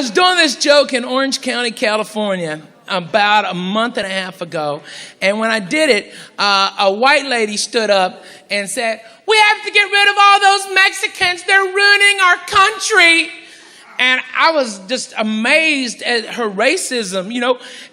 was doing this joke in Orange County, California, about a month and a half ago. And when I did it, a white lady stood up and said, "We have to get rid of all those Mexicans. They're ruining our country." And I was just amazed at her racism,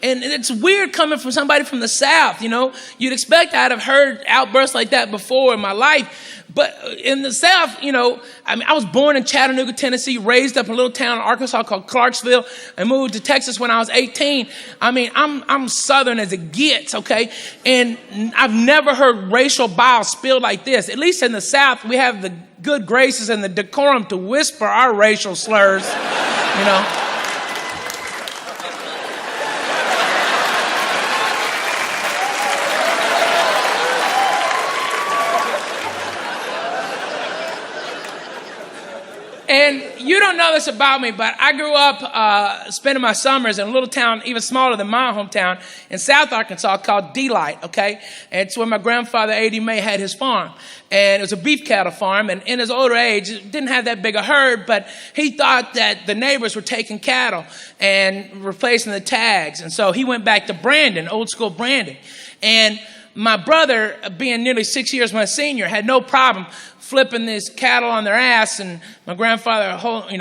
and it's weird coming from somebody from the South, You'd expect I'd have heard outbursts like that before in my life. But in the South, I was born in Chattanooga, Tennessee, raised up in a little town in Arkansas called Clarksville, and moved to Texas when I was 18. I'm Southern as it gets, okay? And I've never heard racial bile spilled like this. At least in the South, we have the good graces and the decorum to whisper our racial slurs, And you don't know this about me, but I grew up spending my summers in a little town even smaller than my hometown in South Arkansas called Delight, okay? And it's where my grandfather, A.D. May, had his farm. And it was a beef cattle farm, and in his older age, it didn't have that big a herd, but he thought that the neighbors were taking cattle and replacing the tags. And so he went back to branding, old school branding. And my brother, being nearly 6 years my senior, had no problem flipping these cattle on their ass, and my grandfather,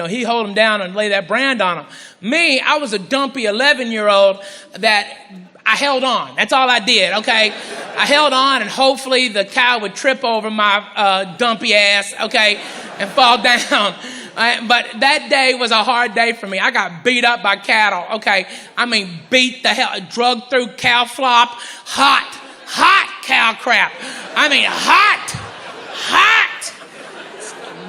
he hold them down and lay that brand on them. Me, I was a dumpy 11-year-old that I held on. That's all I did, okay? I held on, and hopefully the cow would trip over my dumpy ass, okay, and fall down. But that day was a hard day for me. I got beat up by cattle, okay? Beat the hell, drugged through cow flop, hot cow crap. Hot.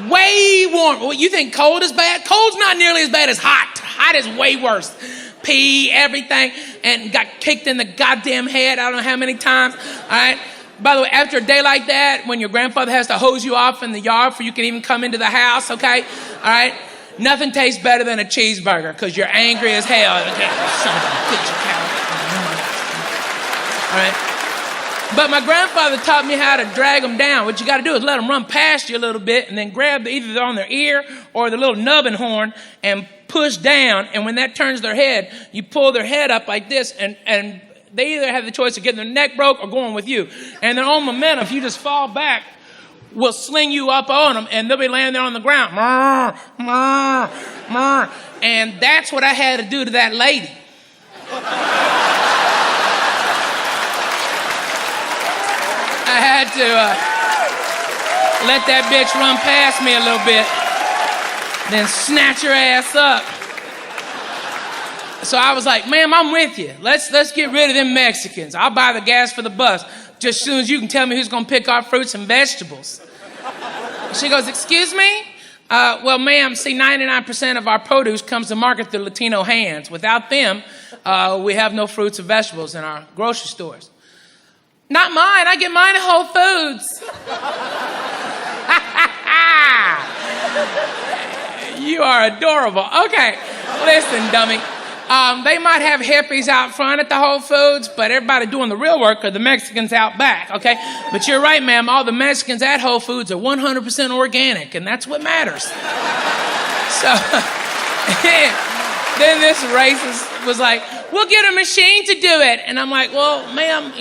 Way warm. Well, you think cold is bad? Cold's not nearly as bad as hot. Hot is way worse. Pee, everything, and got kicked in the goddamn head I don't know how many times, all right? By the way, after a day like that, when your grandfather has to hose you off in the yard before you can even come into the house, okay? All right? Nothing tastes better than a cheeseburger because you're angry as hell. Okay, son of a bitch, cow. All right? But my grandfather taught me how to drag them down. What you got to do is let them run past you a little bit and then grab either on their ear or the little nubbin horn and push down. And when that turns their head, you pull their head up like this, and they either have the choice of getting their neck broke or going with you. And their own momentum, if you just fall back, will sling you up on them, and they'll be laying there on the ground. And that's what I had to do to that lady. I had to let that bitch run past me a little bit, then snatch her ass up. So I was like, "Ma'am, I'm with you. Let's get rid of them Mexicans. I'll buy the gas for the bus just as soon as you can tell me who's going to pick our fruits and vegetables." She goes, "Excuse me? Well, ma'am, see, 99% of our produce comes to market through Latino hands. Without them, we have no fruits and vegetables in our grocery stores." "Not mine. I get mine at Whole Foods." You are adorable. Okay, listen, dummy. They might have hippies out front at the Whole Foods, but everybody doing the real work are the Mexicans out back, okay? But you're right, ma'am. All the Mexicans at Whole Foods are 100% organic, and that's what matters. So then this racist was like, "We'll get a machine to do it." And I'm like, "Well, ma'am,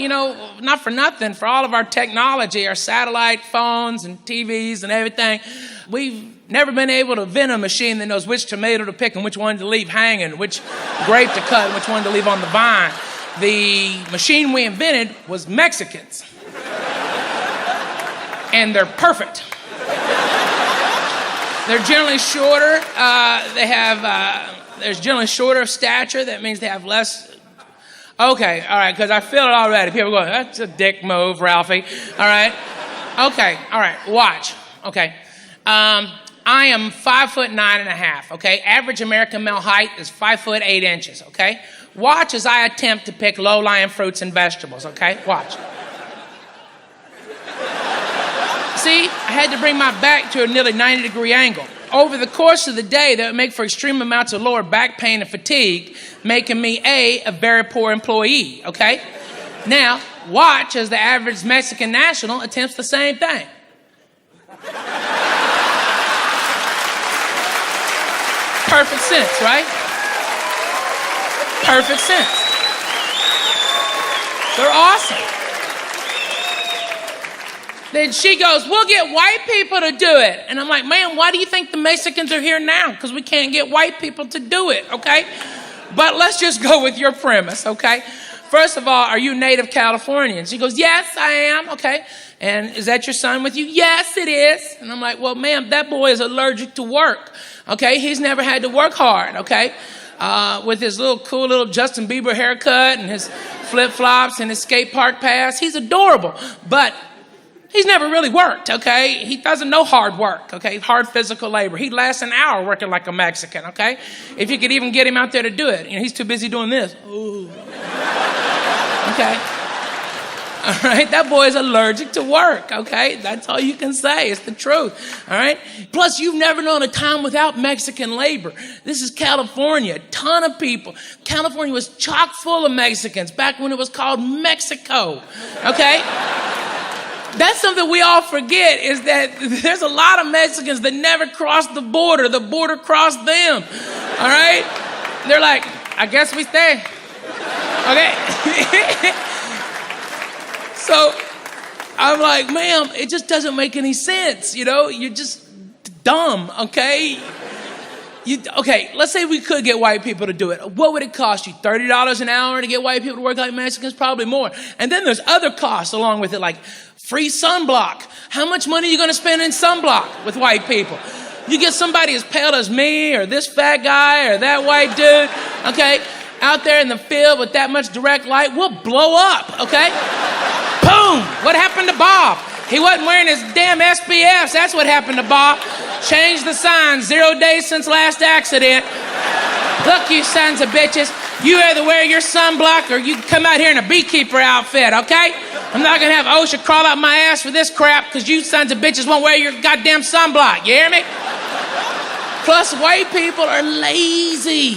not for nothing. For all of our technology, our satellite phones and TVs and everything, we've never been able to invent a machine that knows which tomato to pick and which one to leave hanging, which grape to cut, and which one to leave on the vine. The machine we invented was Mexicans. And they're perfect. They're generally shorter. They're generally shorter of stature. That means they have less." Okay, all right, because I feel it already. People go, "That's a dick move, Ralphie." All right. Okay, all right, watch. Okay. I am 5'9.5", okay? Average American male height is 5'8", okay? Watch as I attempt to pick low-lying fruits and vegetables, okay? Watch. See, I had to bring my back to a nearly 90-degree angle. Over the course of the day, that would make for extreme amounts of lower back pain and fatigue, making me a very poor employee, okay? Now, watch as the average Mexican national attempts the same thing. Perfect sense, right? perfect sense. They're awesome. Then she goes, we'll get white people to do it. And I'm like, man, why do you think the Mexicans are here now? Because we can't get white people to do it, okay? But let's just go with your premise, okay? First of all, are you native Californian? She goes, yes, I am, okay. And is that your son with you? Yes, it is. And I'm like, well, ma'am, that boy is allergic to work, okay? He's never had to work hard, okay? With his cool little Justin Bieber haircut and his flip-flops and his skate park pass. He's adorable, but he's never really worked, okay? He doesn't know hard work, okay? Hard physical labor. He'd last an hour working like a Mexican, okay? If you could even get him out there to do it. He's too busy doing this. Ooh. Okay? All right? That boy is allergic to work, okay? That's all you can say. It's the truth, all right? Plus, you've never known a time without Mexican labor. This is California. A ton of people. California was chock full of Mexicans back when it was called Mexico, okay? That's something we all forget, is that there's a lot of Mexicans that never crossed the border. The border crossed them, all right? They're like, I guess we stay, okay? So I'm like, ma'am, it just doesn't make any sense, You're just dumb, okay? Okay, let's say we could get white people to do it. What would it cost you? $30 an hour to get white people to work like Mexicans? Probably more. And then there's other costs along with it, like free sunblock. How much money are you going to spend in sunblock with white people? You get somebody as pale as me or this fat guy or that white dude, okay, out there in the field with that much direct light, we'll blow up, okay? Boom! What happened to Bob? He wasn't wearing his damn SPFs. That's what happened to Bob. Changed the sign. 0 days since last accident. Look, you sons of bitches. You either wear your sunblock or you come out here in a beekeeper outfit, okay? I'm not going to have OSHA crawl out my ass for this crap because you sons of bitches won't wear your goddamn sunblock. You hear me? Plus, white people are lazy.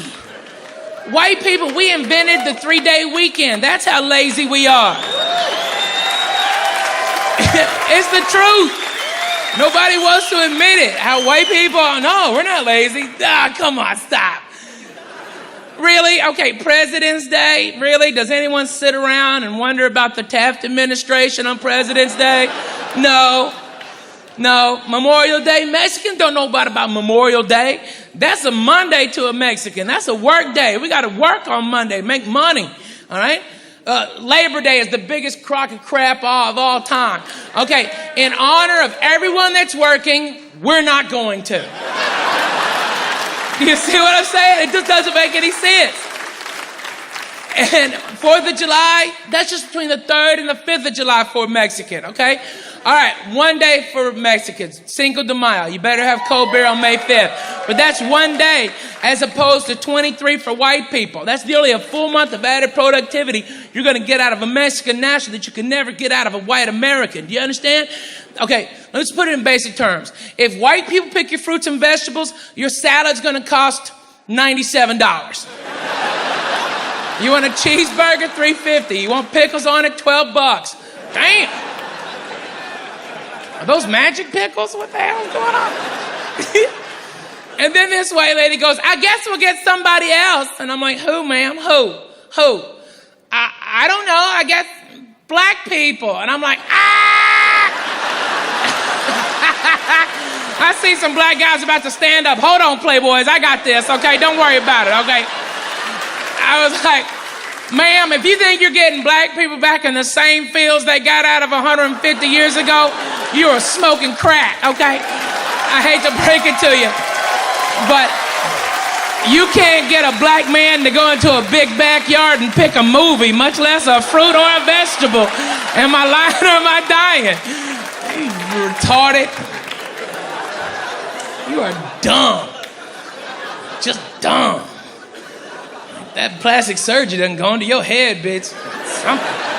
White people, we invented the 3-day weekend. That's how lazy we are. It's the truth. Nobody wants to admit it. How white people are, no, we're not lazy. Come on, stop. Really? Okay, President's Day? Really? Does anyone sit around and wonder about the Taft administration on President's Day? No. Memorial Day? Mexicans don't know about Memorial Day. That's a Monday to a Mexican. That's a work day. We got to work on Monday, make money, all right? Labor Day is the biggest crock of crap of all time. Okay, in honor of everyone that's working, we're not going to. You see what I'm saying? It just doesn't make any sense. And 4th of July, that's just between the 3rd and the 5th of July for a Mexican, okay? All right, one day for Mexicans, Cinco de Mayo. You better have cold beer on May 5th. But that's one day as opposed to 23 for white people. That's nearly a full month of added productivity you're going to get out of a Mexican national that you can never get out of a white American. Do you understand? Okay, let's put it in basic terms. If white people pick your fruits and vegetables, your salad's going to cost $97. You want a cheeseburger? $3.50. You want pickles on it? $12. Damn. Are those magic pickles? What the hell is going on? And then this white lady goes, I guess we'll get somebody else. And I'm like, who, ma'am? Who? I don't know. I guess black people. And I'm like, I see some black guys about to stand up. Hold on, Playboys. I got this, okay? Don't worry about it, okay? I was like, ma'am, if you think you're getting black people back in the same fields they got out of 150 years ago, you are smoking crack, okay? I hate to break it to you, but you can't get a black man to go into a big backyard and pick a movie, much less a fruit or a vegetable. Am I lying or am I dying? You retarded. You are dumb. Just dumb. That plastic surgery done gone to your head, bitch. Something.